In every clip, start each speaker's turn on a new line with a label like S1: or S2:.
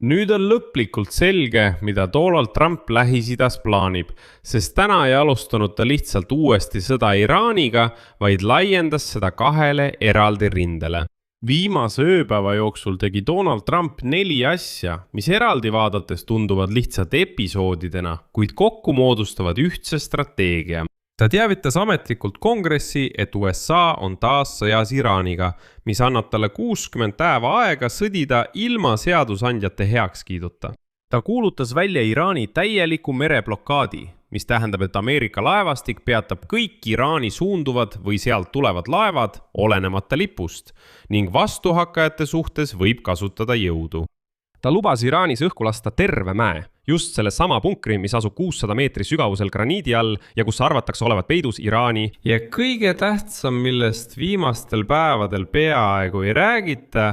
S1: Nüüd on lõplikult selge, mida Donald Trump Lähis-Idas plaanib, sest täna ei alustanud ta lihtsalt uuesti sõda Iraaniga, vaid laiendas seda 2 eraldi rindele. Viimase ööpäeva jooksul tegi Donald Trump 4 asja, mis eraldi vaadates tunduvad lihtsalt episoodidena, kuid kokku moodustavad ühtse strateegia. Ta teavitas ametlikult kongressi, et USA on taas sõjas Iraaniga, mis annab talle 60 päeva aega sõdida ilma seadusandjate heakskiiduta. Ta kuulutas välja Iraani täieliku mereblokaadi, mis tähendab, et Ameerika laevastik peatab kõik Iraani suunduvad või sealt tulevad laevad olenemata lipust ning vastuhakkajate suhtes võib kasutada jõudu.
S2: Ta lubas Iraanis õhku lasta terve mäe, just selle sama punkri, mis asub 600 meetri sügavusel graniidi all ja kus arvatakse olevat peidus Iraani.
S1: Ja kõige tähtsam, millest viimastel päevadel peaaegu ei räägita,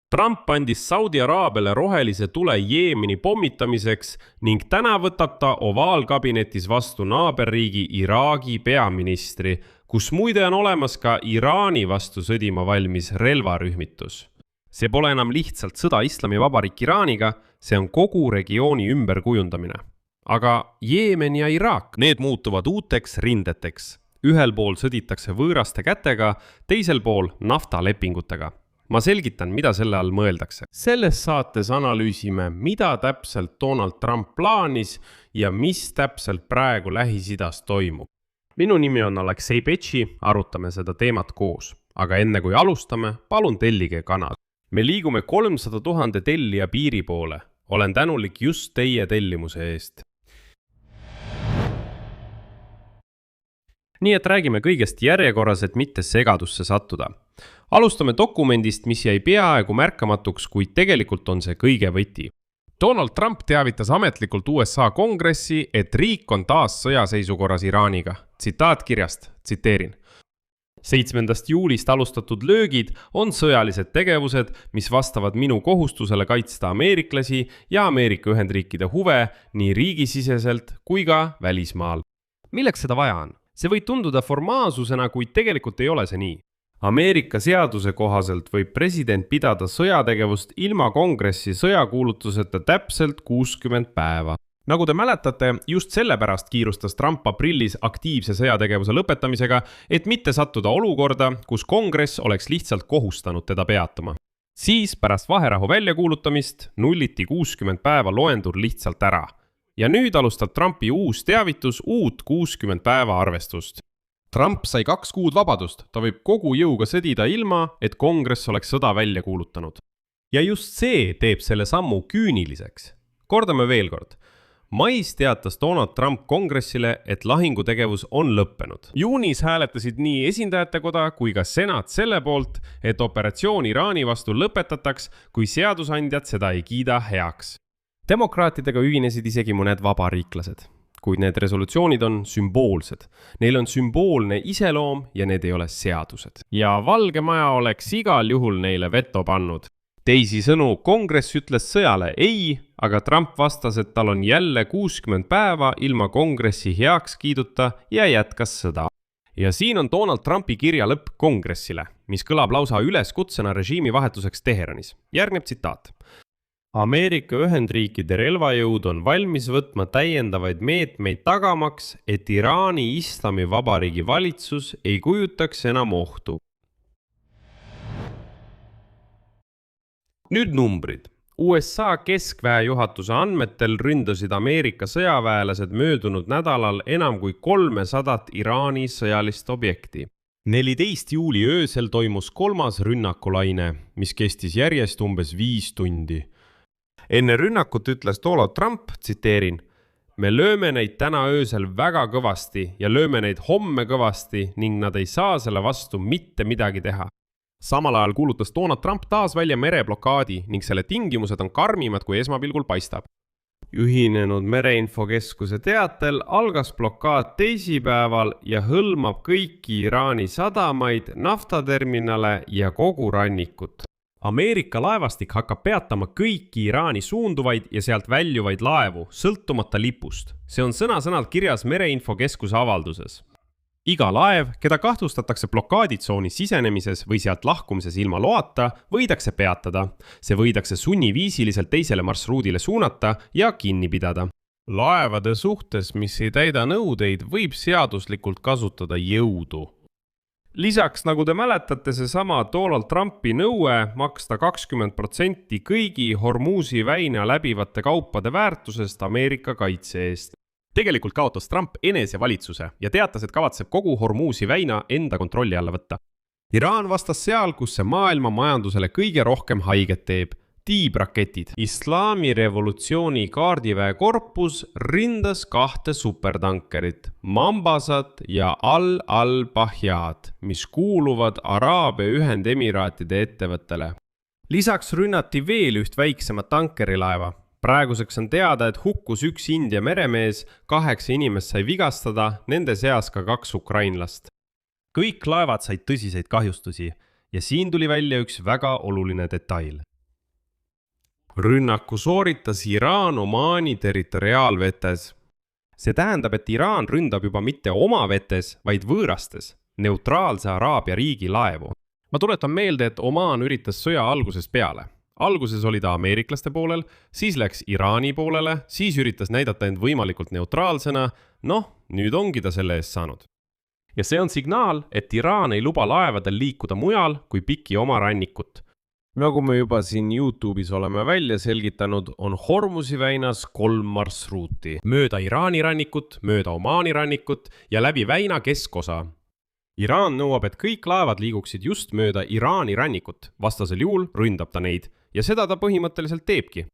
S1: Trump andis Saudi Araabiale rohelise tule Jeemeni pommitamiseks ning täna võtab ta ovaalkabinetis vastu naaberriigi Iraagi peaministri, kus muide on olemas ka Iraani vastu sõdima valmis relvarühmitus. See pole enam lihtsalt sõda Islamivabariik Iraaniga, see on kogu regiooni ümberkujundamine. Aga Jeemen ja Iraak, need muutuvad uuteks rindeteks. Ühel pool sõditakse võõraste kätega, teisel pool naftalepingutega. Ma selgitan, mida selle all mõeldakse. Selles saates analüüsime, mida täpselt Donald Trump plaanis ja mis täpselt praegu Lähis-Idas toimub. Minu nimi on Aleksei Petši, arutame seda teemat koos. Aga enne kui alustame, palun tellige kanal. Me liigume 300 000 tellija piiri poole. Olen tänulik just teie tellimuse eest. Nii et räägime kõigest järjekorras, et mitte segadusse sattuda. Alustame dokumendist, mis jäi peaaegu märkamatuks, kuid tegelikult on see kõige võti. Donald Trump teavitas ametlikult USA kongressi, et riik on taas sõjaseisukorras Iraaniga. Tsitaat kirjast, tsiteerin. 7. juulist alustatud löögid on sõjalised tegevused, mis vastavad minu kohustusele kaitsta ameeriklasi ja Ameerika Ühendriikide huve nii riigisiseselt kui ka välismaal.
S2: Milleks seda vaja on?
S1: See võib tunduda formaalsusena, kuid tegelikult ei ole see nii. Ameerika seaduse kohaselt võib president pidada sõjategevust ilma kongressi sõjakuulutuseta täpselt 60 päeva. Nagu te mäletate, just sellepärast kiirustas Trump aprillis aktiivse sõjategevuse lõpetamisega, et mitte sattuda olukorda, kus kongress oleks lihtsalt kohustanud teda peatama. Siis pärast vaherahu väljakuulutamist nulliti 60 päeva loendur lihtsalt ära. Ja nüüd alustab Trumpi uus teavitus uut 60 päeva arvestust. Trump sai 2 kuud vabadust, ta võib kogu jõuga sõdida ilma, et kongress oleks sõda välja kuulutanud. Ja just see teeb selle sammu küüniliseks. Kordame veel kord. Mais teatas Donald Trump kongressile, et lahingutegevus on lõppenud. Juunis hääletasid nii esindajatekoda kui ka senat selle poolt, et operatsioon Iraani vastu lõpetataks, kui seadusandjad seda ei kiida heaks. Demokraatidega ühinesid isegi mõned vabariiklased, kuid need resolutsioonid on sümboolsed. Neil on sümboolne iseloom ja need ei ole seadused. Ja Valge Maja oleks igal juhul neile veto pannud. Teisi sõnu, kongress ütles sõjale ei, aga Trump vastas, et tal on jälle 60 päeva ilma kongressi heakskiiduta ja jätkas sõda. Ja siin on Donald Trumpi kirja lõpp kongressile, mis kõlab lausa üleskutsena režiimi vahetuseks Teheranis. Järgneb tsitaat. Ameerika Ühendriikide relvajõud on valmis võtma täiendavaid meetmeid tagamaks, et Iraani Islamivabariigi valitsus ei kujutaks enam ohtu. Nüüd numbrid. USA keskväe juhatuse andmetel ründasid Ameerika sõjaväelased möödunud nädalal enam kui 300 Iraani sõjalist objekti. 14. juuli öösel toimus 3. rünnakulaine, mis kestis järjest umbes 5 tundi. Enne rünnakut ütles Donald Trump, tsiteerin, me lööme neid täna öösel väga kõvasti ja lööme neid homme kõvasti ning nad ei saa selle vastu mitte midagi teha. Samal ajal kuulutas Donald Trump taas välja mereblokaadi ning selle tingimused on karmimad, kui esmapilgul paistab. Ühinenud mereinfokeskuse teatel algas blokaad teisipäeval ja hõlmab kõiki Iraani sadamaid, naftaterminale ja kogu rannikut. Ameerika laevastik hakkab peatama kõiki Iraani suunduvaid ja sealt väljuvaid laevu, sõltumata lipust. See on sõna-sõnalt kirjas mereinfokeskuse avalduses.
S2: iga laev, keda kahtlustatakse blokaaditsooni sisenemises või sealt lahkumises ilma loata, võidakse peatada. See võidakse sunniviisiliselt teisele marsruudile suunata ja kinni pidada.
S1: Laevade suhtes, mis ei täida nõudeid, võib seaduslikult kasutada jõudu. Lisaks, nagu te mäletate, seesama Donald Trumpi nõue maksta 20% kõigi Hormuzi väina läbivate kaupade väärtusest Ameerika kaitse eest.
S2: Tegelikult kaotas Trump enesevalitsuse ja teatas, et kavatseb kogu Hormuzi väina enda kontrolli alla võtta. Iraan vastas seal, kus see maailma majandusele kõige rohkem haiget teeb. Tiibraketid. Islami revolutsiooni kaardiväe korpus rindas 2 supertankerit, Mambasat ja Al-Bahjad, mis kuuluvad Araabia Ühendemiraatide ettevõttele. Lisaks rünnati veel üht väiksemat tankerilaeva. Praeguseks on teada, et hukkus 1 India meremees, 8 inimest sai vigastada, nende seas ka 2 ukrainlast. Kõik laevad said tõsiseid kahjustusi ja siin tuli välja üks väga oluline detail. Rünnaku sooritas Iraan Omaani territoriaalvetes. See tähendab, et Iraan ründab juba mitte oma vetes, vaid võõrastes, neutraalse Araabia riigi laevu. Ma tuletan meelde, et Omaan üritas sõja alguses peale. Alguses oli ta ameeriklaste poolel, siis läks Iraani poolele, siis üritas näidata end võimalikult neutraalsena. Nüüd ongi ta selle eest saanud. Ja see on signaal, et Iraan ei luba laevadel liikuda mujal kui piki oma rannikut. Nagu me juba siin YouTube'is oleme välja selgitanud, on Hormuzi väinas 3 marsruuti. Mööda Iraani rannikut, mööda Omaani rannikut ja läbi väina keskosa. Iraan nõuab, et kõik laevad liiguksid just mööda Iraani rannikut. Vastasel juhul ründab ta neid ja seda ta põhimõtteliselt teebki.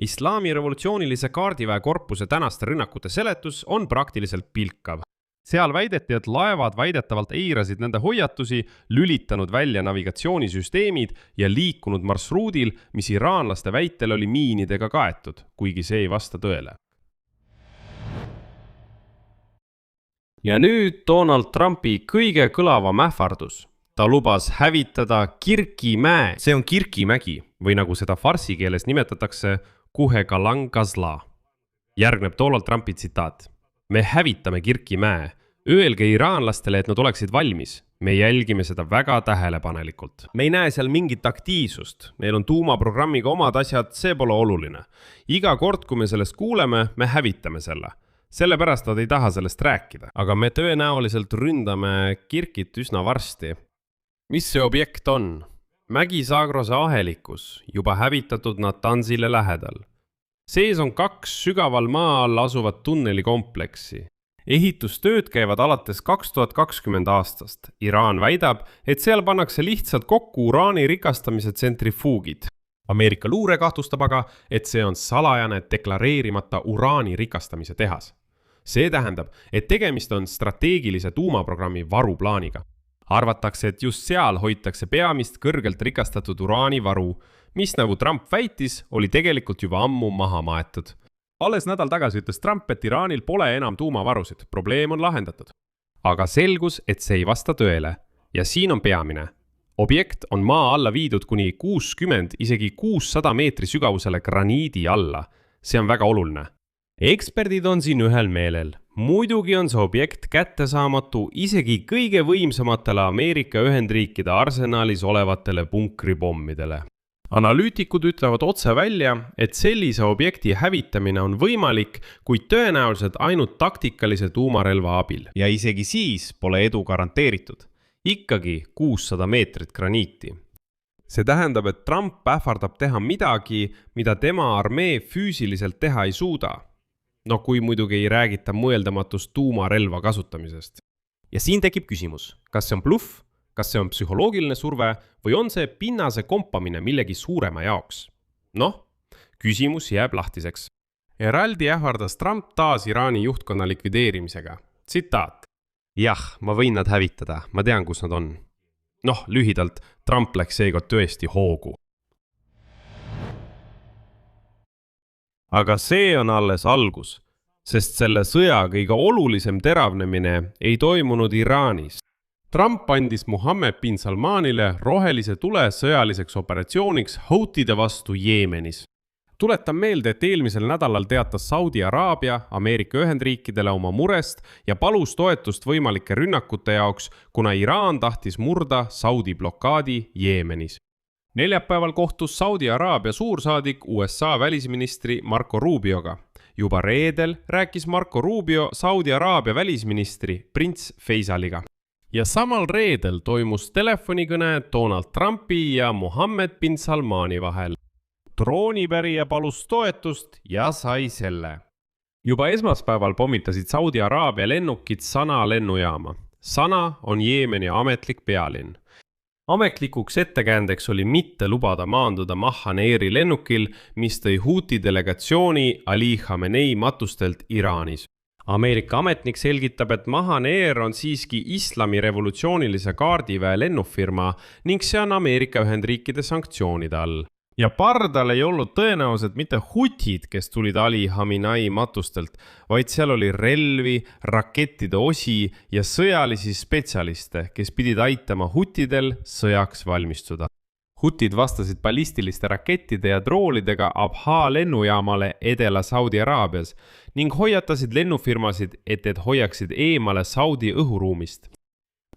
S2: Islami revolutsioonilise kaardiväe korpuse tänaste rünnakute seletus on praktiliselt pilkav. Seal väideti, et laevad väidetavalt eirasid nende hoiatusi, lülitanud välja navigatsioonisüsteemid ja liikunud marsruudil, mis iraanlaste väitel oli miinidega kaetud, kuigi see ei vasta tõele. Ja nüüd Donald Trumpi kõige kõlavam ähvardus. Ta lubas hävitada Kirkimäe, see on Kirkimägi, või nagu seda farsi keeles nimetatakse, Kuhekalangasla. Järgneb Donald Trumpi tsitaat. Me hävitame Kirkimäe. Öelge iraanlastele, et nad oleksid valmis. Me jälgime seda väga tähelepanelikult. Me ei näe seal mingit aktiivsust. Neil on tuumaprogrammiga omad asjad, see pole oluline. Iga kord, kui me sellest kuuleme, me hävitame selle. Sellepärast nad ei taha sellest rääkida. Aga me tõenäoliselt ründame Kirkit üsna varsti. Mis see objekt on? Mägi-Sagrose ahelikus, juba hävitatud Natanzile lähedal. Sees on 2 sügaval maa all asuvat tunnelikompleksi. Ehitustööd käivad alates 2020 aastast. Iraan väidab, et seal pannakse lihtsalt kokku uraani rikastamise tsentrifuugid. Ameerika luure kahtlustab aga, et see on salajane deklareerimata uraani rikastamise tehas. See tähendab, et tegemist on strateegilise tuumaprogrammi varuplaaniga. Arvatakse, et just seal hoitakse peamist kõrgelt rikastatud uraani varu, mis nagu Trump väitis, oli tegelikult juba ammu maha maetud. Alles nädal tagasi ütles Trump, et Iraanil pole enam tuumavarusid, probleem on lahendatud. Aga selgus, et see ei vasta tõele. Ja siin on peamine. Objekt on maa alla viidud kuni 60, isegi 600 meetri sügavusele graniidi alla. See on väga oluline. Eksperdid on siin ühel meelel. Muidugi on see objekt kättesaamatu isegi kõige võimsamatele Ameerika Ühendriikide arsenalis olevatele punkripommidele. Analüütikud ütlevad otse välja, et sellise objekti hävitamine on võimalik, kuid tõenäoliselt ainult taktikalise tuumarelva abil. Ja isegi siis pole edu garanteeritud. Ikkagi 600 meetrit graniiti. See tähendab, et Trump ähvardab teha midagi, mida tema armee füüsiliselt teha ei suuda. Kui muidugi ei räägita mõeldamatust tuumarelva kasutamisest. Ja siin tekib küsimus, kas see on bluff? Kas see on psühholoogiline surve või on see pinnase kompamine millegi suurema jaoks? Küsimus jääb lahtiseks. Eraldi ähvardas Trump taas Iraani juhtkonna likvideerimisega. Tsitaat. Jah, ma võin nad hävitada, ma tean, kus nad on. Lühidalt, Trump läks seega tõesti hoogu. Aga see on alles algus, sest selle sõja kõige olulisem teravnemine ei toimunud Iraanis. Trump andis Mohammed bin Salmanile rohelise tule sõjaliseks operatsiooniks Houtide vastu Jeemenis. Tuletan meelde, et eelmisel nädalal teatas Saudi Araabia Ameerika Ühendriikidele oma murest ja palus toetust võimalike rünnakute jaoks, kuna Iraan tahtis murda Saudi blokaadi Jeemenis. Neljapäeval kohtus Saudi Araabia suursaadik USA välisministri Marco Rubioga. Juba reedel rääkis Marco Rubio Saudi Araabia välisministri prints Faisaliga. Ja samal reedel toimus telefonikõne Donald Trumpi ja Mohammed bin Salmani vahel. Troonipärija palus toetust ja sai selle. Juba esmaspäeval pommitasid Saudi Araabia lennukid Sana lennujaama. Sana on Jeemeni ametlik pealinn. Ametlikuks ettekäändeks oli mitte lubada maanduda Mahaneeri lennukil, mis tõi Huti delegatsiooni Ali Khamenei matustelt Iraanis. Ameerika ametnik selgitab, et Mahaneer on siiski islami revolutsioonilise kaardiväe lennufirma ning see on Ameerika Ühendriikide sanktsioonide all. Ja pardal ei olnud tõenäoliselt mitte hutid, kes tulid Ali Khamenei matustelt, vaid seal oli relvi, rakettide osi ja sõjalisi spetsialiste, kes pidid aitama hutidel sõjaks valmistuda. Hutid vastasid ballistiliste rakettide ja droolidega Abha lennujaamale Edela Saudi Araabias ning hoiatasid lennufirmasid, et hoiaksid eemale Saudi õhuruumist.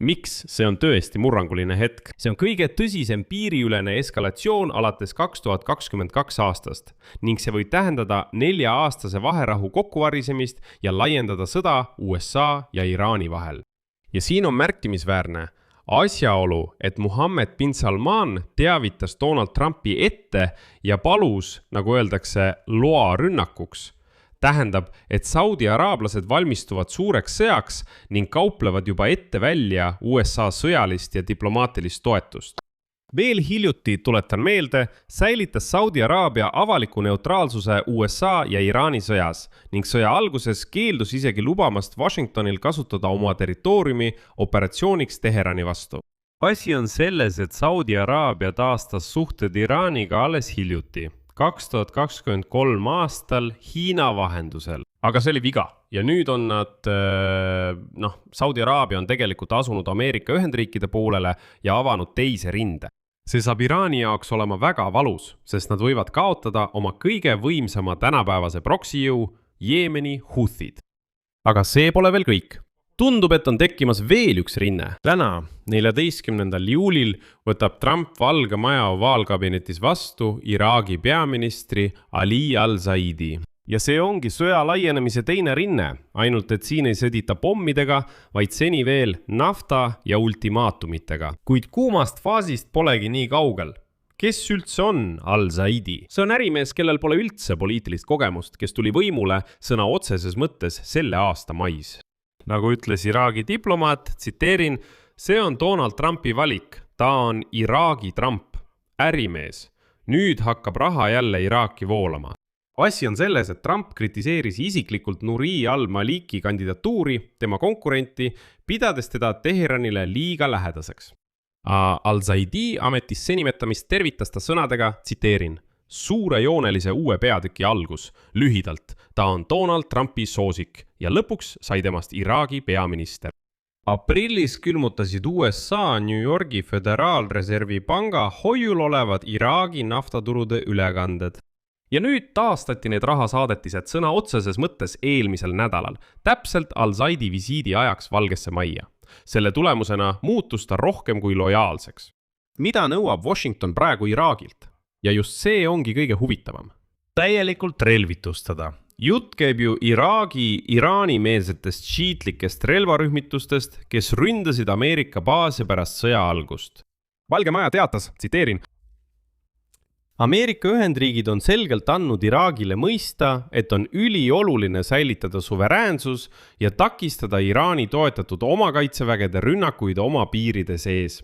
S2: Miks see on tõesti murranguline hetk? See on kõige tõsisem piiriülene eskalatsioon alates 2022 aastast ning see võib tähendada 4-aastase vaherahu kokkuvarisemist ja laiendada sõda USA ja Iraani vahel. Ja siin on märkimisväärne asjaolu, et Mohammed bin Salman teavitas Donald Trumpi ette ja palus, nagu öeldakse, loa rünnakuks. Tähendab, et Saudi araablased valmistuvad suureks sõjaks ning kauplevad juba ette välja USA sõjalist ja diplomaatilist toetust. Veel hiljuti, tuletan meelde, säilitas Saudi Araabia avaliku neutraalsuse USA ja Iraani sõjas ning sõja alguses keeldus isegi lubamast Washingtonil kasutada oma territooriumi operatsiooniks Teherani vastu. Asi on selles, et Saudi Araabia taastas suhted Iraaniga alles hiljuti. 2023 aastal Hiina vahendusel. Aga see oli viga ja nüüd on nad, Saudi Araabia on tegelikult asunud Ameerika Ühendriikide poolele ja avanud teise rinde. See saab Iraani jaoks olema väga valus, sest nad võivad kaotada oma kõige võimsama tänapäevase proksijõu Jeemeni Huthid. Aga see pole veel kõik. Tundub, et on tekkimas veel üks rinne. Täna, 14. juulil, võtab Trump Valge Maja ovaalkabinetis vastu Iraagi peaministri Ali al-Zaidi. Ja see ongi sõja laienemise teine rinne, ainult et siin ei sõdita pommidega, vaid seni veel nafta ja ultimaatumitega. Kuid kuumast faasist polegi nii kaugel. Kes üldse on al-Zaidi? See on ärimees, kellel pole üldse poliitilist kogemust, kes tuli võimule sõna otseses mõttes selle aasta mais. Nagu ütles Iraagi diplomaat, tsiteerin, see on Donald Trumpi valik. Ta on Iraagi Trump, ärimees. Nüüd hakkab raha jälle Iraaki voolama. Asi on selles, et Trump kritiseeris isiklikult Nuri al-Maliki kandidatuuri, tema konkurenti, pidades teda Teheranile liiga lähedaseks. Al-Zaidi ametisse nimetamist tervitas ta sõnadega, tsiteerin, suurejoonelise uue peatüki algus, lühidalt, ta on Donald Trumpi soosik ja lõpuks sai temast Iraagi peaminister. Aprillis külmutasid USA New Yorgi Föderaalreservi panga hoiul olevad Iraagi naftaturude ülekanded. Ja nüüd taastati need rahasaadetised sõna otseses mõttes eelmisel nädalal, täpselt al-Zaidi visiidi ajaks Valgesse Majja. Selle tulemusena muutus ta rohkem kui lojaalseks. Mida nõuab Washington praegu Iraagilt? Ja just see ongi kõige huvitavam. Täielikult relvitustada. Jutt käib ju Iraani-meelsetest šiitlikest relvarühmitustest, kes ründasid Ameerika baase pärast sõja algust. Valge Maja teatas, tsiteerin, Ameerika Ühendriigid on selgelt andnud Iraagile mõista, et on ülioluline säilitada suveräänsus ja takistada Iraani toetatud oma kaitsevägede rünnakuid oma piiride sees.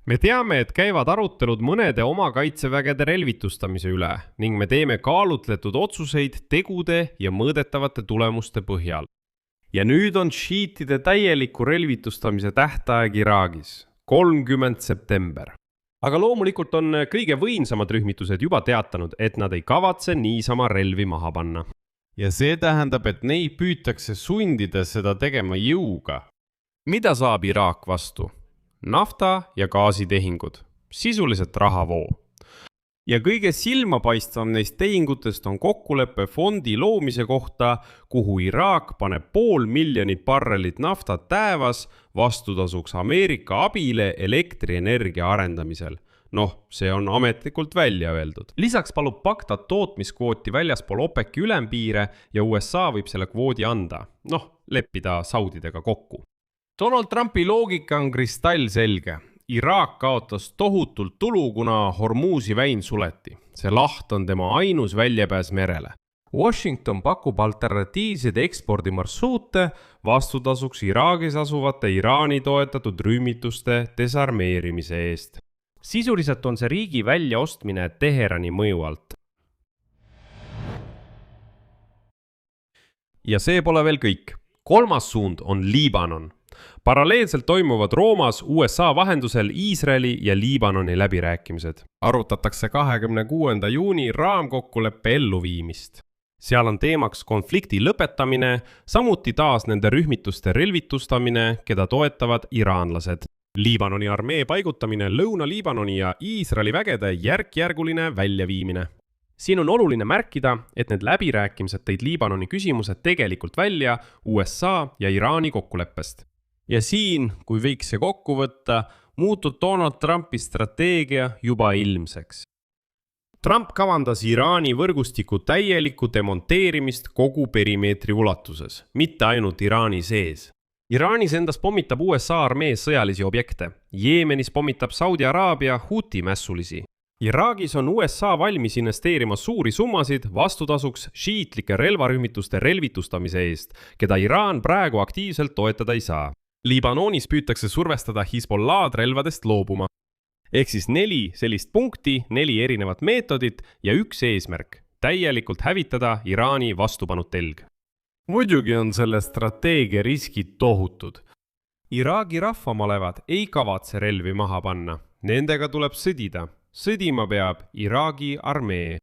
S2: Me teame, et käivad arutelud mõnede oma kaitsevägede relvitustamise üle ning me teeme kaalutletud otsuseid tegude ja mõõdetavate tulemuste põhjal. Ja nüüd on šiitide täieliku relvitustamise tähtaeg Iraagis, 30. september. Aga loomulikult on kõige võimsamad rühmitused juba teatanud, et nad ei kavatse niisama relvi maha panna. Ja see tähendab, et neid püütakse sundida seda tegema jõuga. Mida saab Iraak vastu? Nafta ja gaasitehingud, sisuliselt rahavoo.
S1: ja kõige silmapaistvam neist tehingutest on kokkulepe fondi loomise kohta, kuhu Iraak paneb 500 000 barrelit naftat päevas vastutasuks Ameerika abile elektrienergia arendamisel. Noh, see on ametlikult välja öeldud.
S2: Lisaks palub Bagdad tootmiskvooti väljaspool OPEC-i ülempiire ja USA võib selle kvoodi anda. Noh, leppida saudidega kokku. Donald Trumpi loogika on kristallselge. Iraak kaotas tohutult tulu, kuna Hormuzi väin suleti. See laht on tema ainus väljapääs merele. Washington pakub alternatiivseid ekspordimarsruute vastutasuks Iraagis asuvate Iraani toetatud rühmituste desarmeerimise eest. Sisuliselt on see riigi väljaostmine Teherani mõju alt. Ja see pole veel kõik. Kolmas suund on Liibanon. Paralleelselt toimuvad Roomas USA vahendusel Iisraeli ja Liibanoni läbirääkimised. Arutatakse 26. juuni raamkokkuleppe elluviimist. Seal on teemaks konflikti lõpetamine, samuti taas nende rühmituste relvitustamine, keda toetavad iraanlased. Liibanoni armee paigutamine Lõuna-Liibanoni ja Iisraeli vägede järk-järguline väljaviimine. Siin on oluline märkida, et need läbirääkimised tõid Liibanoni küsimused tegelikult välja USA ja Iraani kokkuleppest. Ja siin, kui võiks see kokku võtta, muutub Donald Trumpi strateegia juba ilmseks. Trump kavandas Iraani võrgustiku täielikku demonteerimist kogu perimeetri ulatuses, mitte ainult Iraani sees. Iraanis endas pommitab USA armee sõjalisi objekte. Jeemenis pommitab Saudi Araabia Huti mässulisi. Iraagis on USA valmis investeerima suuri summasid vastutasuks šiitlike relvarühmituste relvitustamise eest, keda Iraan praegu aktiivselt toetada ei saa. Liibanonis püütakse survestada Hezbollah'd relvadest loobuma. Ehk siis 4 sellist punkti, 4 erinevat meetodit ja üks eesmärk, täielikult hävitada Iraani vastupanud telg. Muidugi on selle strateegia riskid tohutud. Iraagi rahvamalevad ei kavatse relvi maha panna. Nendega tuleb sõdida. Sõdima peab Iraagi armee.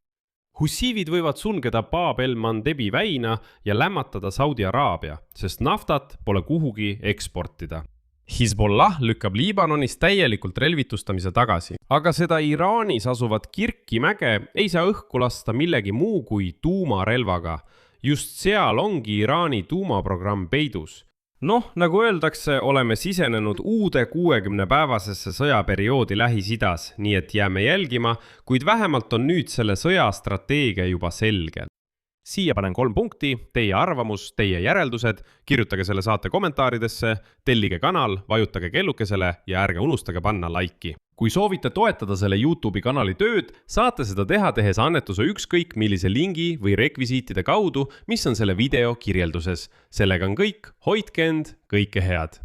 S2: Hussiivid võivad sulgeda Bab el-Mandebi väina ja lämmatada Saudi Araabia, sest naftat pole kuhugi eksportida. Hezbollah lükkab Liibanonis täielikult relvitustamise tagasi, aga seda Iraanis asuvat Kirki mäge ei saa õhku lasta millegi muu kui tuumarelvaga. Just seal ongi Iraani tuumaprogramm peidus. Noh, nagu öeldakse, oleme sisenenud uude 60-päevasesse sõjaperioodi Lähis-Idas, nii et jääme jälgima, kuid vähemalt on nüüd selle sõjastrateegia juba selge. Siia panen 3 punkti, teie arvamus, teie järeldused, kirjutage selle saate kommentaaridesse, tellige kanal, vajutage kellukesele ja ärge unustage panna laiki. Kui soovite toetada selle YouTube'i kanali tööd, saate seda teha tehes annetuse ükskõik millise lingi või rekvisiitide kaudu, mis on selle video kirjelduses. Sellega on kõik, hoidke end, kõike head!